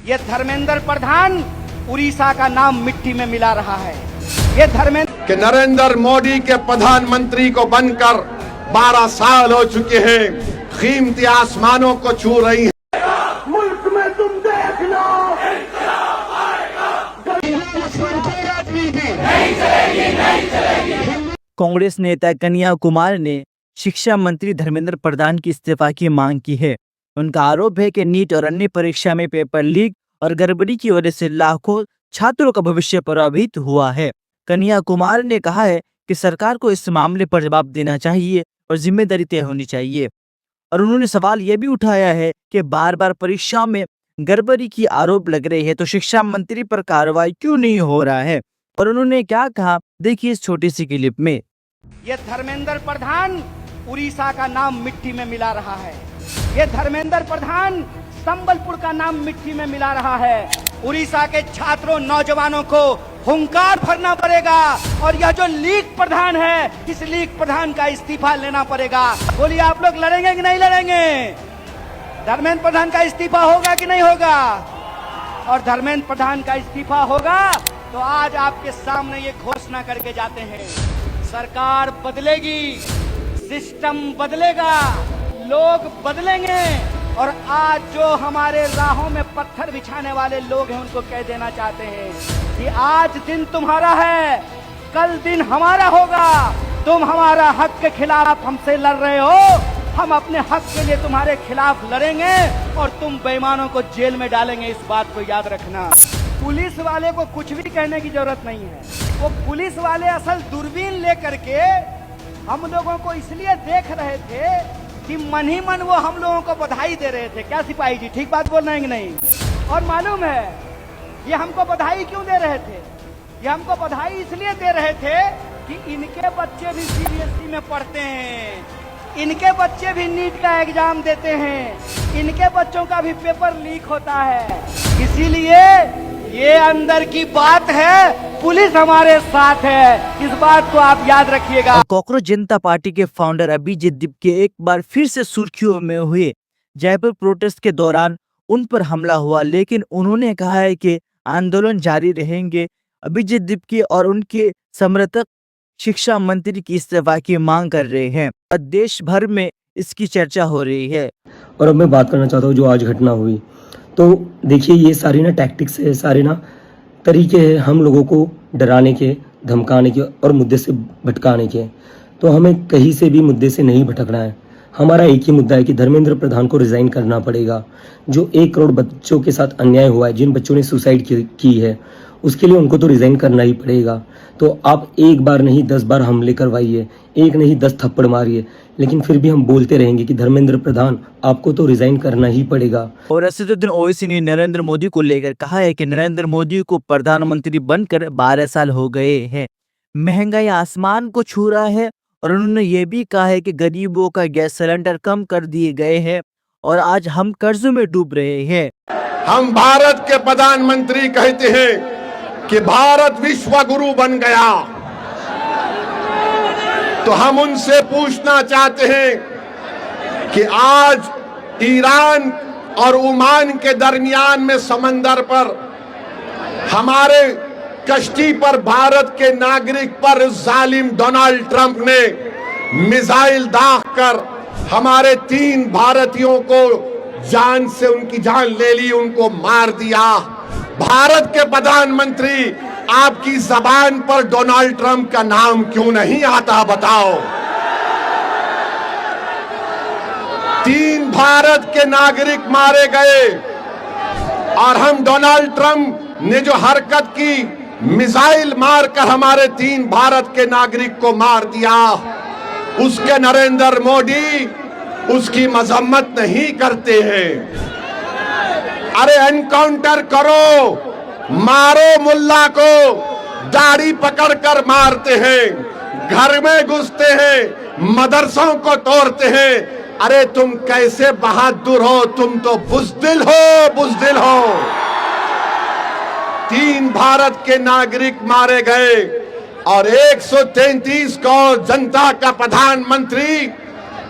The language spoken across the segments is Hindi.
ये धर्मेंद्र प्रधान उड़ीसा का नाम मिट्टी में मिला रहा है। ये धर्मेंद्र कि नरेंद्र मोदी के प्रधानमंत्री को बनकर 12 साल हो चुके हैं, कीमती आसमानों को छू रही है। मुल्क में तुम देख लो, कांग्रेस नेता कन्हैया कुमार ने शिक्षा मंत्री धर्मेंद्र प्रधान की इस्तीफा की मांग की है। उनका आरोप है कि नीट और अन्य परीक्षा में पेपर लीक और गड़बड़ी की वजह से लाखों छात्रों का भविष्य प्रभावित हुआ है। कन्हैया कुमार ने कहा है कि सरकार को इस मामले पर जवाब देना चाहिए और जिम्मेदारी तय होनी चाहिए। और उन्होंने सवाल यह भी उठाया है कि बार बार परीक्षा में गड़बड़ी की आरोप लग रहे हैं तो शिक्षा मंत्री पर कार्रवाई क्यों नहीं हो रहा है। और उन्होंने क्या कहा, देखिए इस छोटी सी क्लिप में। ये धर्मेंद्र प्रधान उड़ीसा का नाम मिट्टी में मिला रहा है। ये धर्मेंद्र प्रधान संबलपुर का नाम मिट्टी में मिला रहा है। उड़ीसा के छात्रों नौजवानों को हुंकार भरना पड़ेगा और यह जो लीग प्रधान है, इस लीग प्रधान का इस्तीफा लेना पड़ेगा। बोलिए आप लोग लड़ेंगे कि नहीं लड़ेंगे? धर्मेंद्र प्रधान का इस्तीफा होगा कि नहीं होगा? और धर्मेंद्र प्रधान का इस्तीफा होगा तो आज आपके सामने ये घोषणा करके जाते हैं, सरकार बदलेगी, सिस्टम बदलेगा, लोग बदलेंगे। और आज जो हमारे राहों में पत्थर बिछाने वाले लोग हैं उनको कह देना चाहते हैं कि आज दिन तुम्हारा है, कल दिन हमारा होगा। तुम हमारा हक के खिलाफ हमसे लड़ रहे हो, हम अपने हक के लिए तुम्हारे खिलाफ लड़ेंगे और तुम बेईमानों को जेल में डालेंगे। इस बात को याद रखना। पुलिस वाले को कुछ भी कहने की जरूरत नहीं है। वो पुलिस वाले असल दूरबीन लेकर के हम लोगों को इसलिए देख रहे थे कि मन ही मन वो हम लोगों को बधाई दे रहे थे। क्या सिपाही जी, ठीक बात बोल रहे हैं कि नहीं? और मालूम है ये हमको बधाई क्यों दे रहे थे? ये हमको बधाई इसलिए दे रहे थे कि इनके बच्चे भी सीबीएसई में पढ़ते हैं, इनके बच्चे भी नीट का एग्जाम देते हैं, इनके बच्चों का भी पेपर लीक होता है। इसीलिए ये अंदर की बात है, पुलिस हमारे साथ है, इस बात को आप याद रखिएगा। कांग्रेस जनता पार्टी के फाउंडर अभिजीत दीप के एक बार फिर से सुर्खियों में हुए। जयपुर प्रोटेस्ट के दौरान उन पर हमला हुआ, लेकिन उन्होंने कहा है कि आंदोलन जारी रहेंगे। अभिजीत दीप की और उनके समर्थक शिक्षा मंत्री की इस्तीफा की मांग कर रहे हैं और देश भर में इसकी चर्चा हो रही है। और अब मैं बात करना चाहता हूँ जो आज घटना हुई। तो देखिए ये सारी ना टैक्टिक्स है, सारे ना तरीके हैं हम लोगों को डराने के, धमकाने के और मुद्दे से भटकाने के। तो हमें कहीं से भी मुद्दे से नहीं भटकना है। हमारा एक ही मुद्दा है कि धर्मेंद्र प्रधान को रिजाइन करना पड़ेगा। जो 1 करोड़ बच्चों के साथ अन्याय हुआ है, जिन बच्चों ने सुसाइड की है, उसके लिए उनको तो रिजाइन करना ही पड़ेगा। तो आप एक बार नहीं 10 बार हमले करवाइए, एक नहीं 10 थप्पड़ मारिए, लेकिन फिर भी हम बोलते रहेंगे कि धर्मेंद्र प्रधान आपको तो रिजाइन करना ही पड़ेगा। और असदुद्दीन ओवैसी ने नरेंद्र मोदी को लेकर कहा है कि नरेंद्र मोदी को प्रधानमंत्री बनकर 12 साल हो गए हैं, महंगाई आसमान को छू रहा है। और उन्होंने ये भी कहा है कि गरीबों का गैस सिलेंडर कम कर दिए गए हैं और आज हम कर्जों में डूब रहे हैं। हम भारत के प्रधानमंत्री कहते हैं कि भारत विश्व गुरु बन गया, तो हम उनसे पूछना चाहते हैं कि आज ईरान और ओमान के दरमियान में समंदर पर हमारे कश्ती पर भारत के नागरिक पर जालिम डोनाल्ड ट्रंप ने मिसाइल दागकर हमारे 3 भारतीयों को जान से उनकी जान ले ली, उनको मार दिया। भारत के प्रधानमंत्री, आपकी जबान पर डोनाल्ड ट्रंप का नाम क्यों नहीं आता बताओ? 3 भारत के नागरिक मारे गए और हम डोनाल्ड ट्रंप ने जो हरकत की, मिसाइल मारकर हमारे 3 भारत के नागरिक को मार दिया, उसके नरेंद्र मोदी उसकी मजम्मत नहीं करते हैं। अरे एनकाउंटर करो, मारो मुल्ला को, दाढ़ी पकड़कर मारते हैं, घर में घुसते हैं, मदरसों को तोड़ते हैं। अरे तुम कैसे बहादुर हो, तुम तो बुज़दिल हो, बुज़दिल हो। 3 भारत के नागरिक मारे गए और 133 करोड़ जनता का प्रधानमंत्री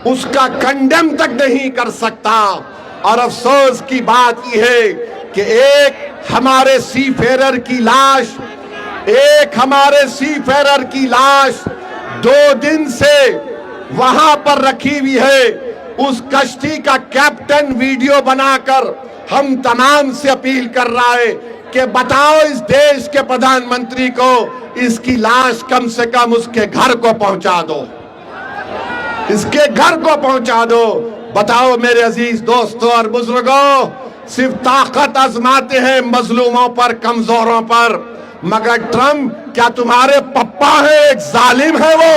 उसका कंडेम तक नहीं कर सकता। और अफसोस की बात यह है कि एक हमारे सीफेरर की लाश, एक हमारे सीफेरर की लाश 2 दिन से वहां पर रखी हुई है। उस कश्ती का कैप्टन वीडियो बनाकर हम तमाम से अपील कर रहा है कि बताओ इस देश के प्रधानमंत्री को इसकी लाश कम से कम उसके घर को पहुंचा दो, इसके घर को पहुंचा दो। बताओ मेरे अजीज दोस्तों और बुजुर्गों, सिर्फ ताकत आजमाते हैं मजलूमों पर, कमजोरों पर, मगर ट्रंप क्या तुम्हारे पप्पा है? एक जालिम है वो।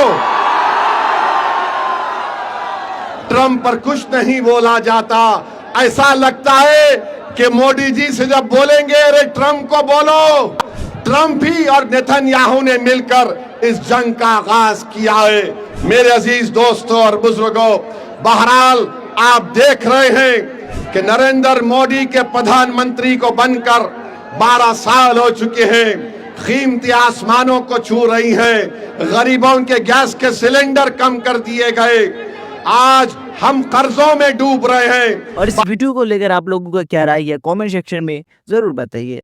ट्रंप पर कुछ नहीं बोला जाता। ऐसा लगता है कि मोदी जी से जब बोलेंगे अरे ट्रंप को बोलो, ट्रंप ही और नेतन्याहू ने मिलकर इस जंग का आगाज किया है। मेरे अजीज दोस्तों और बुजुर्गों, बहरहाल आप देख रहे हैं कि नरेंद्र मोदी के प्रधानमंत्री को बनकर 12 साल हो चुके हैं। कीमती आसमानों को छू रही हैं, गरीबों के गैस के सिलेंडर कम कर दिए गए, आज हम कर्जों में डूब रहे हैं। और इस वीडियो को लेकर आप लोगों का क्या राय है कमेंट सेक्शन में जरूर बताइए।